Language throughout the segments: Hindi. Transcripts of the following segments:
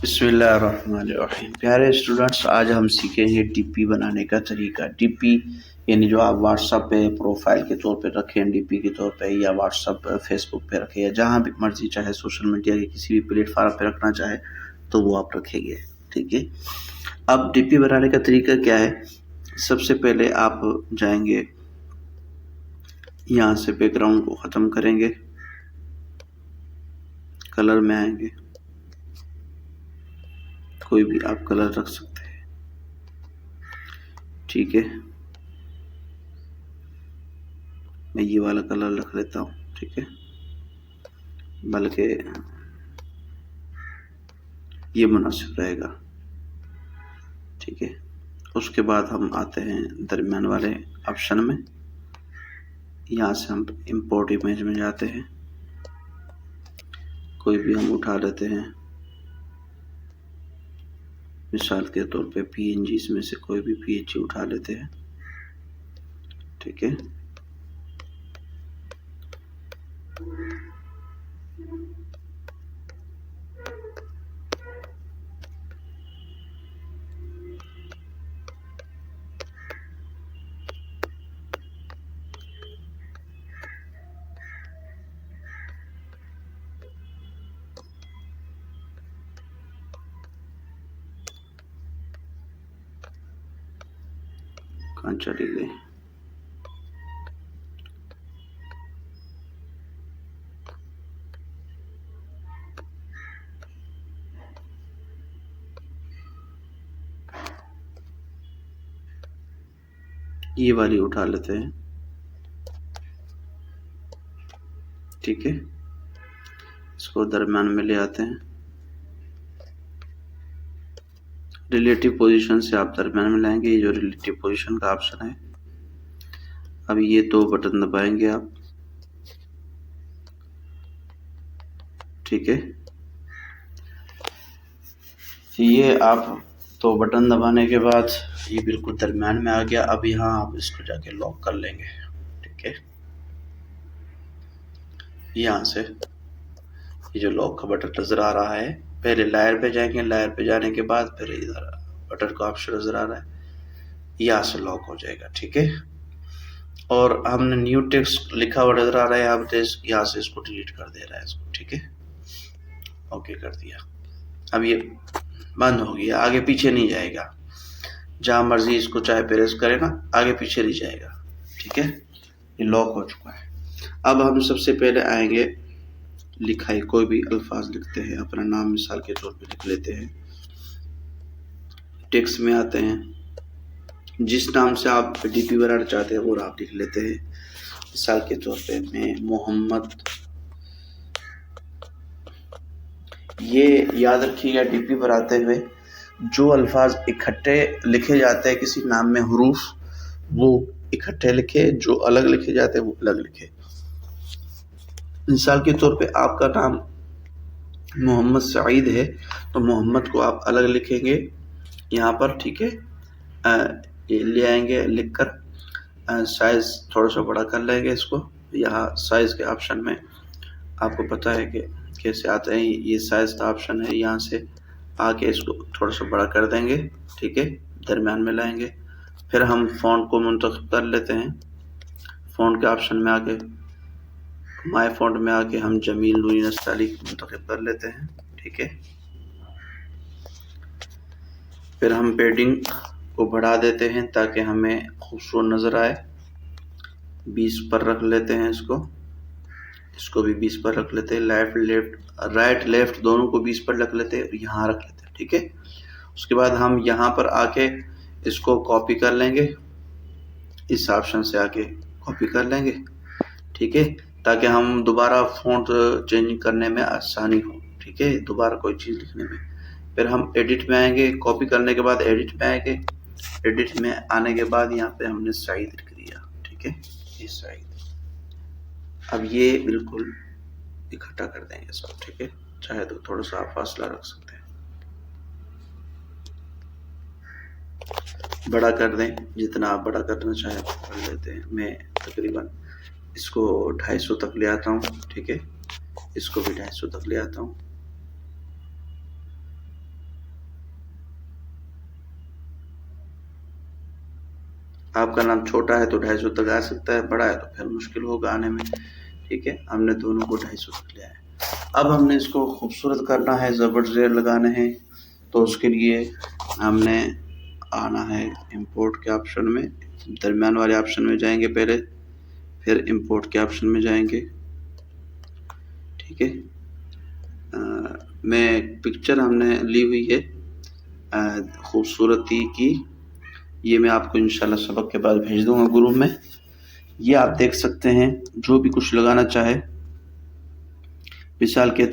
बिस्मिल्लाहिर्रहमानिर्रहीम। प्यारे स्टूडेंट्स, आज हम सीखेंगे डीपी बनाने का तरीका। डीपी यानी जो आप व्हाट्सएप पे प्रोफाइल के तौर पे रखें, डीपी के तौर पे, या व्हाट्सएप फेसबुक पे रखें, या जहाँ भी मर्जी, चाहे सोशल मीडिया के किसी भी प्लेटफॉर्म पे रखना चाहे तो वो आप रखेंगे। ठीक है। अब डीपी बनाने का तरीका क्या है? सबसे पहले आप जाएंगे, यहाँ से बैकग्राउंड को ख़त्म करेंगे, कलर में आएंगे, कोई भी आप कलर रख सकते हैं। ठीक है, मैं ये वाला कलर रख लेता हूँ। ठीक है, बल्कि ये मुनासिब रहेगा। ठीक है, उसके बाद हम आते हैं दरमियान वाले ऑप्शन में, यहाँ से हम इंपोर्ट इमेज में जाते हैं, कोई भी हम उठा लेते हैं, मिसाल के तौर पे पीएनजी में से कोई भी पीएनजी उठा लेते हैं। ठीक है, कहाँ चली गई? ये वाली उठा लेते हैं। ठीक है, इसको दरमियान में ले आते हैं, रिलेटिव पोजीशन से आप दरमियान में लाएंगे। ये जो रिलेटिव पोजीशन का ऑप्शन है, अब ये दो बटन दबाएंगे आप। ठीक है, ये आप तो बटन दबाने के बाद ये बिल्कुल दरमियान में आ गया। अब यहाँ आप इसको जाके लॉक कर लेंगे। ठीक है, यहाँ से ये जो लॉक का बटन नज़र आ रहा है, पहले लायर पे जाएंगे, लायर पे जाने के बाद फिर इधर बटन का ऑप्शन नज़र आ रहा है, यहाँ से लॉक हो जाएगा। ठीक है, और हमने न्यू टेक्स्ट लिखा हुआ नज़र आ रहा है, आप यहाँ से इसको डिलीट कर दे रहा है इसको। ठीक है, ओके कर दिया। अब ये बंद हो गया, आगे पीछे नहीं जाएगा, जहाँ मर्जी इसको चाहे प्रेस करे ना, आगे पीछे नहीं जाएगा। ठीक है, ये लॉक हो चुका है। अब हम सबसे पहले आएंगे, लिखाई कोई भी अल्फाज लिखते हैं, अपना नाम मिसाल के तौर पे लिख लेते हैं। टेक्स्ट में आते हैं, जिस नाम से आप डीपी बनाना चाहते हैं वो आप लिख लेते हैं। मिसाल के तौर पे मैं मोहम्मद, ये याद रखिएगा, डीपी बनाते हुए जो अल्फाज इकट्ठे लिखे जाते हैं किसी नाम में, हरूफ, वो इकट्ठे लिखे, जो अलग लिखे जाते हैं वो अलग लिखे। मिसाल के तौर पे आपका नाम मोहम्मद सईद है, तो मोहम्मद को आप अलग लिखेंगे यहाँ पर। ठीक है, ये ले आएंगे, लिख कर साइज थोड़ा सा बड़ा कर लेंगे इसको। यहाँ साइज के ऑप्शन में आपको पता है कि कैसे आते हैं, ये साइज का ऑप्शन है, यहाँ से आके इसको थोड़ा सा बड़ा कर देंगे। ठीक है, दरमियान में लाएंगे, फिर हम फ़ॉन्ट को मुंतखब कर लेते हैं। फ़ॉन्ट के ऑप्शन में आके माय फ़ॉन्ट में आके हम जमील नूरी नस्ताली मुंतखब कर लेते हैं। ठीक है, फिर हम पेडिंग को बढ़ा देते हैं ताकि हमें खूबसूरत नज़र आए। 20 पर रख लेते हैं इसको भी 20 पर रख लेते हैं। राइट लेफ्ट दोनों को 20 पर रख लेते हैं, यहाँ रख लेते हैं। ठीक है, उसके बाद हम यहाँ पर आके इसको कॉपी कर लेंगे, इस ऑप्शन से आके कॉपी कर लेंगे। ठीक है, ताकि हम दोबारा फ़ॉन्ट चेंज करने में आसानी हो। ठीक है, दोबारा कोई चीज़ लिखने में। फिर हम एडिट में आएंगे, कॉपी करने के बाद एडिट में आएंगे। एडिट में आने के बाद यहाँ पे हमने सईद लिख दिया। ठीक है, ये सईद। अब ये बिल्कुल इकट्ठा कर देंगे इसको। ठीक है, चाहे तो थोड़ा सा आप फासला रख सकते हैं, बड़ा कर दें, जितना आप बड़ा करना चाहें आप कर लेते हैं। मैं तकरीबन इसको 250 तक ले आता हूँ। ठीक है, इसको भी 250 तक ले आता हूँ। आपका नाम छोटा है तो 250 तक आ सकता है, बड़ा है तो फिर मुश्किल होगा आने में। ठीक है, हमने दोनों को 250 तक लिया है। अब हमने इसको खूबसूरत करना है, ज़बर ज़ेर लगाने हैं, तो उसके लिए हमने आना है इंपोर्ट के ऑप्शन में, दरमियान वाले ऑप्शन में जाएंगे पहले, फिर इंपोर्ट के ऑप्शन में जाएंगे। ठीक है, मैं पिक्चर हमने ली हुई है खूबसूरती की, ये मैं आपको इंशाल्लाह सबक के बाद भेज दूंगा ग्रुप में। ये आप देख सकते हैं, जो भी कुछ लगाना चाहे, मिसाल के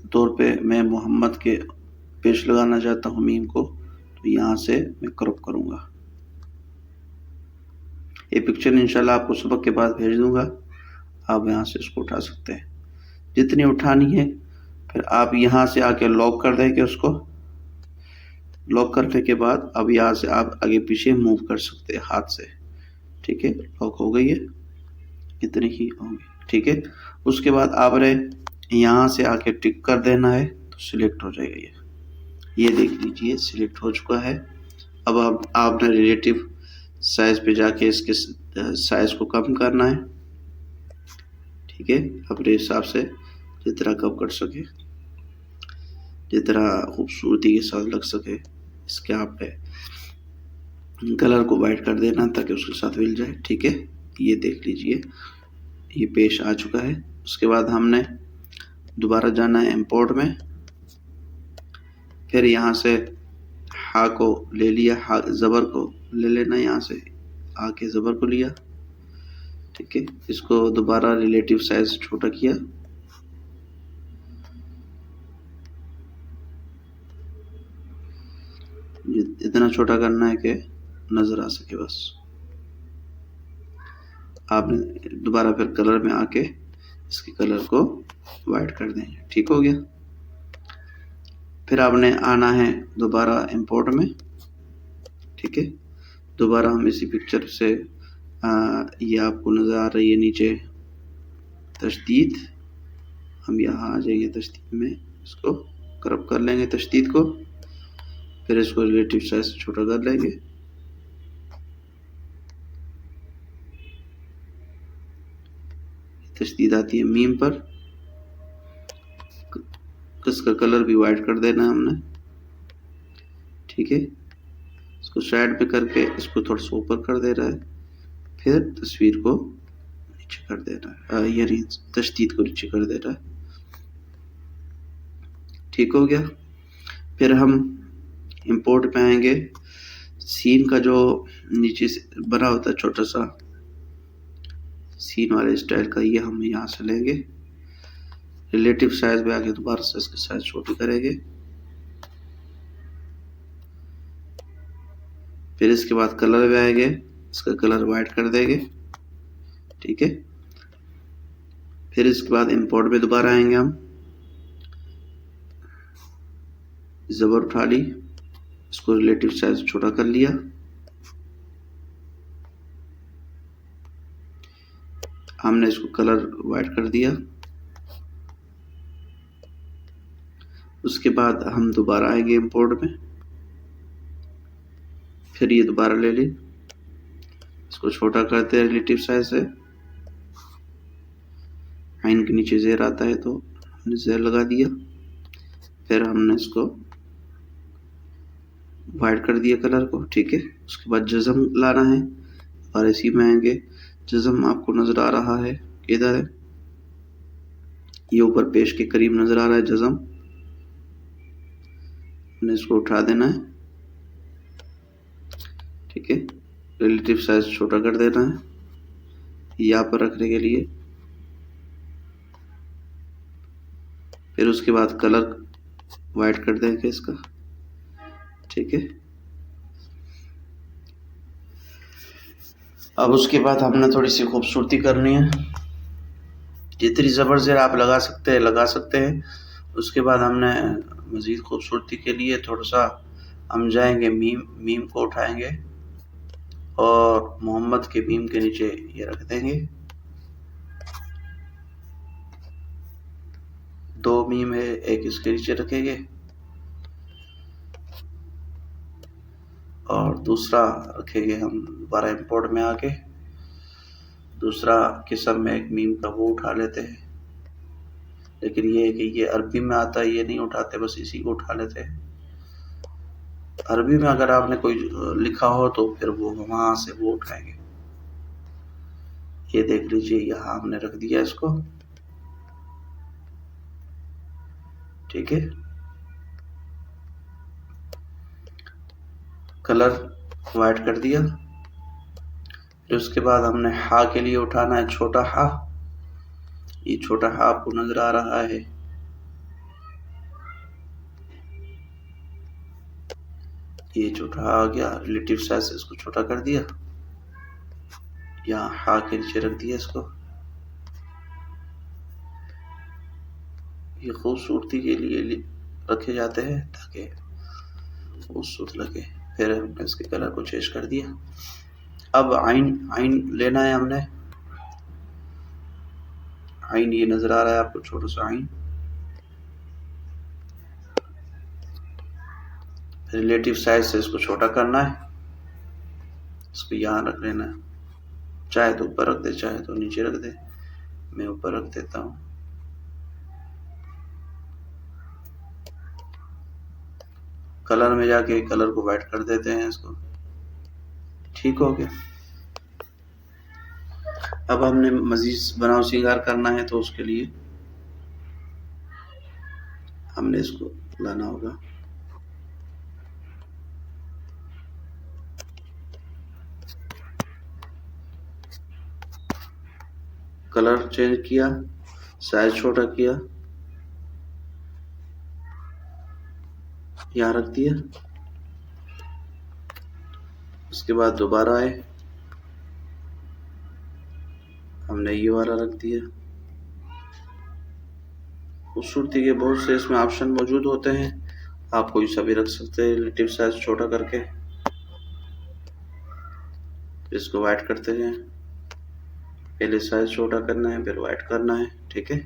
तौर पे मैं मोहम्मद के पेश लगाना चाहता हूँ मीम को, तो यहाँ से मैं क्रॉप करूँगा। ये पिक्चर इंशाल्लाह आपको सबक के बाद भेज दूंगा, आप यहाँ से इसको उठा सकते हैं जितनी उठानी है। फिर आप यहाँ से आके लॉक कर देंगे उसको, लॉक करने के बाद अब यहाँ से आप आगे पीछे मूव कर सकते हैं हाथ से। ठीक है, लॉक हो गई है, इतनी ही होंगी। ठीक है, उसके बाद आपने यहाँ से आके टिक कर देना है तो सिलेक्ट हो जाएगा। ये देख लीजिए सिलेक्ट हो चुका है। अब आपने रिलेटिव साइज पे जाके इसके साइज को कम करना है। ठीक है, अपने हिसाब से जितना कम कर सके, जितना खूबसूरती के साथ लग सके, इसके आप पे कलर को वाइट कर देना ताकि उसके साथ मिल जाए। ठीक है, ये देख लीजिए ये पेश आ चुका है। उसके बाद हमने दोबारा जाना है इंपोर्ट में, फिर यहाँ से हा को ले लिया, हा ज़बर को ले लेना, यहाँ से आ के ज़बर को लिया। ठीक है, इसको दोबारा रिलेटिव साइज छोटा किया, इतना छोटा करना है कि नजर आ सके बस। आपने दोबारा फिर कलर में आके इसके कलर को वाइट कर देंगे। ठीक हो गया। फिर आपने आना है दोबारा इंपोर्ट में। ठीक है, दोबारा हम इसी पिक्चर से ये आपको नज़र आ रही है नीचे तशदीद, हम यहाँ आ जाएंगे तशदीद में, इसको क्रॉप कर लेंगे तशदीद को, फिर इसको रिलेटिव साइज छोटा कर लेंगे। तशदीद आती है मीम पर, इसका कलर भी वाइट कर देना है हमने। ठीक है, इसको साइड पे करके इसको थोड़ा सा ऊपर कर दे रहा है, फिर तस्वीर को नीचे कर दे रहा है, यानी तशदीद को नीचे कर दे रहा है। ठीक हो गया। फिर हम इंपोर्ट पे आएंगे, सीन का जो नीचे से बना होता है छोटा सा सीन वाले स्टाइल का, ये हम यहाँ से लेंगे, रिलेटिव साइज में आके दोबारा से इसकी साइज छोटी करेंगे। फिर इसके बाद कलर में आएंगे, इसका कलर वाइट कर देंगे। ठीक है, फिर इसके बाद इंपोर्ट में दोबारा आएंगे, हम ज़बर उठा ली, इसको रिलेटिव साइज छोटा कर लिया, हमने इसको कलर वाइट कर दिया। उसके बाद हम दोबारा आएंगे इंपोर्ट में, फिर ये दोबारा ले ली, इसको छोटा करते हैं रिलेटिव साइज से, आइन के नीचे ज़ेर आता है तो हमने ज़ेर लगा दिया, फिर हमने इसको वाइट कर दिया कलर को। ठीक है, उसके बाद जज़म लाना है और इसी में आएंगे, जज़म आपको नज़र आ रहा है इधर है, ये ऊपर पेश के करीब नज़र आ रहा है जज़म, हमने इसको उठा देना है। ठीक है, रिलेटिव साइज छोटा कर देना है यहाँ पर रखने के लिए, फिर उसके बाद कलर वाइट कर देंगे इसका। ठीक है, अब उसके बाद हमने थोड़ी सी खूबसूरती करनी है, जितनी ज़बर ज़ेर आप लगा सकते हैं। उसके बाद हमने मज़ीद खूबसूरती के लिए थोड़ा सा हम जाएंगे, मीम को उठाएंगे और मोहम्मद के मीम के नीचे ये रख देंगे। 2 मीम है, एक इसके नीचे रखेंगे और दूसरा रखेंगे हम दोबारा इंपोर्ट में आके, दूसरा किस्म में एक मीम का वो उठा लेते हैं, लेकिन ये है कि ये अरबी में आता है, ये नहीं उठाते, बस इसी को उठा लेते हैं। अरबी में अगर आपने कोई लिखा हो तो फिर वो वहां से वो उठाएंगे। ये देख लीजिए, यहाँ हमने रख दिया इसको, ठीक है। कलर वाइट कर दिया। फिर उसके बाद हमने हा के लिए उठाना है छोटा हा। ये छोटा हा आपको नजर आ रहा है, ये छोटा हा आ गया। रिलेटिव साइज से इसको छोटा कर दिया, यहाँ हा के नीचे रख दिया इसको। ये खूबसूरती के लिए रखे जाते हैं ताकि खूबसूरत लगे। फिर हमने इसके कलर को चेंज कर दिया। अब आइन लेना है हमने। आइन ये नजर आ रहा है आपको, छोटा सा आइन। रिलेटिव साइज से इसको छोटा करना है, इसको यहाँ रख लेना है। चाहे तो ऊपर रख दे, चाहे तो नीचे रख दे। मैं ऊपर रख देता हूँ। कलर में जाके कलर को वाइट कर देते हैं इसको, ठीक हो गया। अब हमने मजीद बनाव श्रृंगार करना है, तो उसके लिए हमने इसको लाना होगा। कलर चेंज किया, साइज छोटा किया, यहाँ रख दिया। उसके बाद दोबारा आए, हमने ये वाला रख दिया। खूबसूरती के बहुत से इसमें ऑप्शन मौजूद होते हैं, आप कोई सा भी रख सकते हैं रिलेटिव साइज छोटा करके। इसको वाइट करते हैं, पहले साइज छोटा करना है फिर वाइट करना है, ठीक है।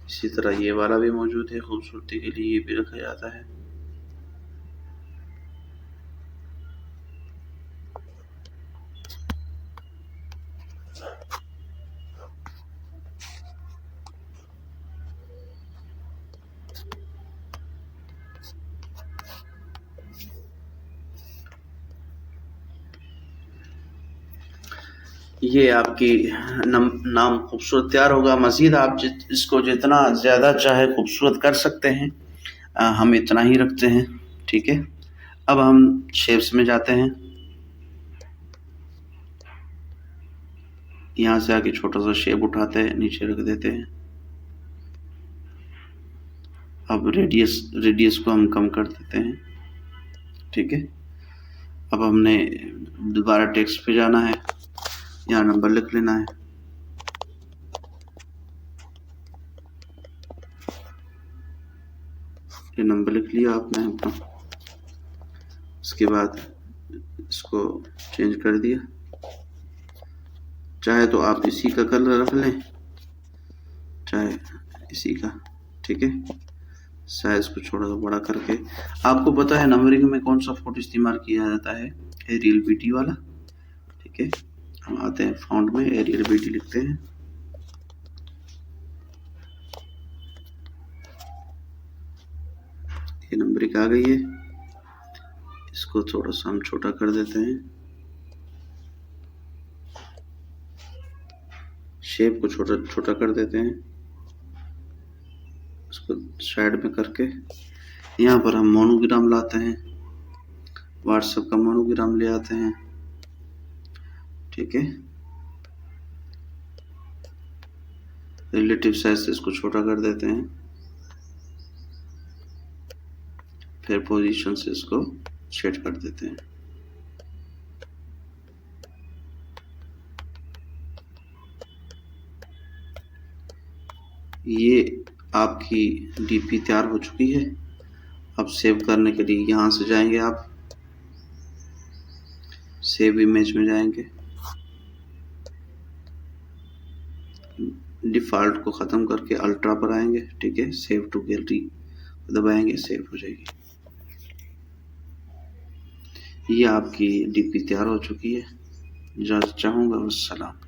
इसी तरह ये वाला भी मौजूद है, खूबसूरती के लिए ये भी रखा जाता है। ये आपकी नाम खूबसूरत तैयार होगा। मज़ीद आप इसको जितना ज़्यादा चाहे खूबसूरत कर सकते हैं, हम इतना ही रखते हैं, ठीक है। अब हम शेप्स में जाते हैं। यहाँ से आके छोटा सा शेप उठाते हैं, नीचे रख देते हैं। अब रेडियस को हम कम कर देते हैं, ठीक है। अब हमने दोबारा टेक्स्ट पे जाना है, यहाँ नंबर लिख लेना है। ये नंबर लिख लिया आपने अपना। उसके बाद इसको चेंज कर दिया। चाहे तो आप इसी का कलर रख लें, चाहे इसी का, ठीक है। साइज को थोड़ा सा बड़ा करके। आपको पता है नंबरिंग में कौन सा फॉन्ट इस्तेमाल किया जाता है? एरियल बीटी वाला, ठीक है। हम आते हैं फॉन्ट में, एरियल बीटी लिखते हैं। ये नंबरिंग आ गई है। इसको थोड़ा सा हम छोटा कर देते हैं, शेप को छोटा कर देते हैं। इसको साइड में करके यहाँ पर हम मोनोग्राम लाते हैं, व्हाट्सएप का मोनोग्राम ले आते हैं, ठीक है। रिलेटिव साइज से इसको छोटा कर देते हैं, फिर पोजीशन से इसको सेट कर देते हैं। ये आपकी डीपी तैयार हो चुकी है। अब सेव करने के लिए यहाँ से जाएंगे, आप सेव इमेज में जाएंगे, डिफ़ॉल्ट को ख़त्म करके अल्ट्रा पर आएंगे, ठीक है। सेव टू गैलरी दबाएंगे सेव हो जाएगी। ये आपकी डीपी तैयार हो चुकी है। इजाज़त चाहूँगा। वस्सलाम।